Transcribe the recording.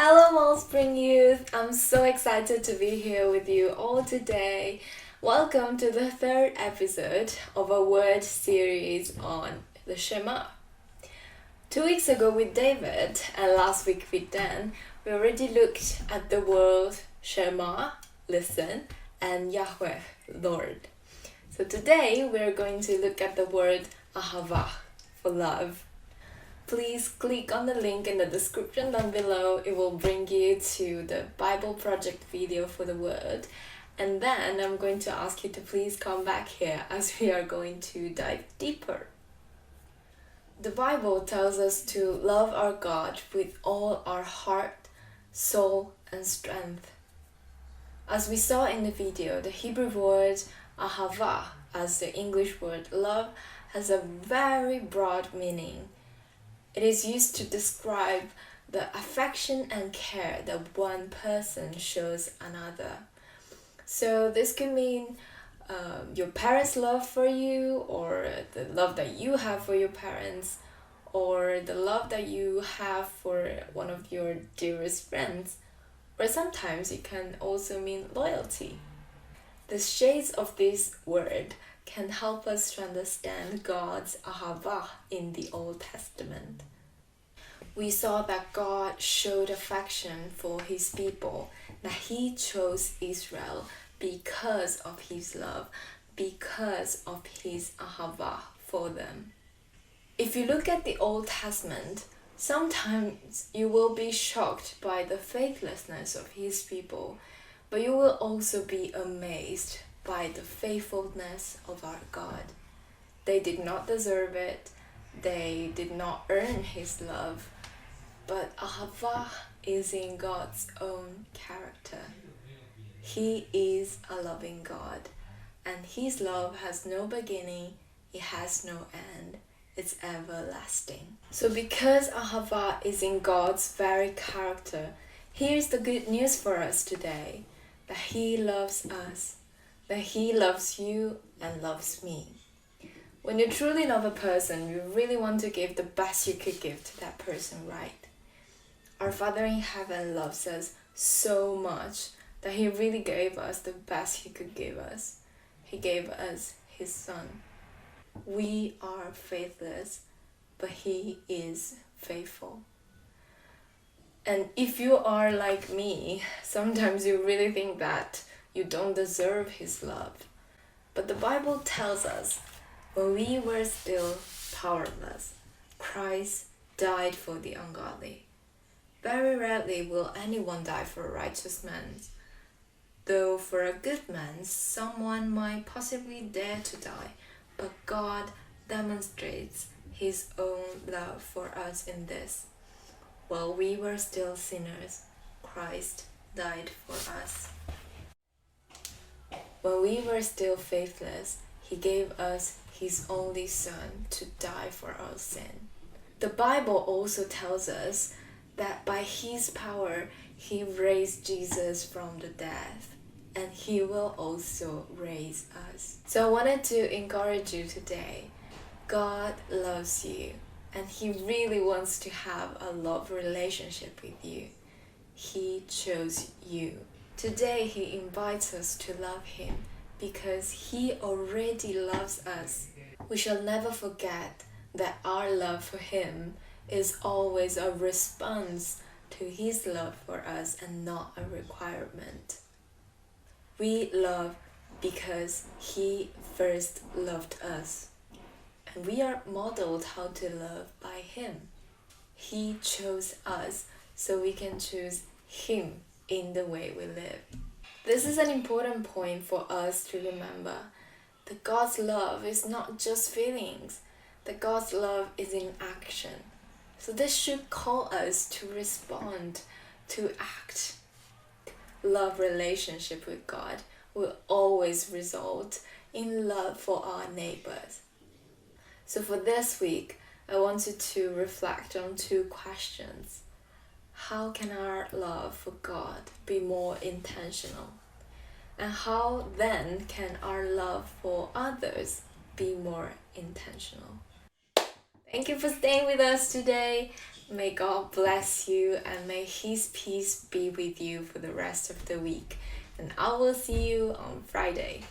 Hello, Spring Youth! I'm so excited to be here with you all today. Welcome to the third episode of a word series on the Shema. 2 weeks ago with David and last week with Dan, we already looked at the word Shema, listen, and Yahweh, Lord. So today we're going to look at the word AHAVAH, for love. Please click on the link in the description down below. It will bring you to the Bible project video for the word. And then I'm going to ask you to please come back here as we are going to dive deeper. The Bible tells us to love our God with all our heart, soul, and strength. As we saw in the video, the Hebrew word AHAVAH, as the English word love, has a very broad meaning. It is used to describe the affection and care that one person shows another. So this could mean your parents' love for you, or the love that you have for your parents, or the love that you have for one of your dearest friends. Or sometimes it can also mean loyalty. The shades of this word can help us to understand God's AHAVAH in the Old Testament. We saw that God showed affection for his people, that he chose Israel because of his love, because of his AHAVAH for them. If you look at the Old Testament, sometimes you will be shocked by the faithlessness of his people, but you will also be amazed by the faithfulness of our God. They did not deserve it. They did not earn his love. But AHAVAH is in God's own character. He is a loving God, and his love has no beginning, it has no end. It's everlasting. So because AHAVAH is in God's very character, here's the good news for us today, that he loves us, that he loves you and loves me. When you truly love a person, you really want to give the best you could give to that person, right? Our Father in heaven loves us so much that he really gave us the best he could give us. He gave us his Son. We are faithless, but he is faithful. And if you are like me, sometimes you really think that you don't deserve his love. But the Bible tells us, when we were still powerless, Christ died for the ungodly. Very rarely will anyone die for a righteous man, though for a good man someone might possibly dare to die, but God demonstrates his own love for us in this. While we were still sinners, Christ died for us. When we were still faithless, he gave us his only Son to die for our sin. The Bible also tells us that by his power he raised Jesus from the dead, and he will also raise us. So I wanted to encourage you today. God loves you, and he really wants to have a love relationship with you. He chose you. Today he invites us to love him because he already loves us. We shall never forget that our love for him is always a response to his love for us and not a requirement. We love because he first loved us, and we are modeled how to love by him. He chose us so we can choose him in the way we live. This is an important point for us to remember, that God's love is not just feelings, that God's love is in action. So this should call us to respond, to act. Love relationship with God will always result in love for our neighbors. So for this week, I want you to reflect on 2 questions. How can our love for God be more intentional? And how then can our love for others be more intentional? Thank you for staying with us today. May God bless you and may His peace be with you for the rest of the week. And I will see you on Friday.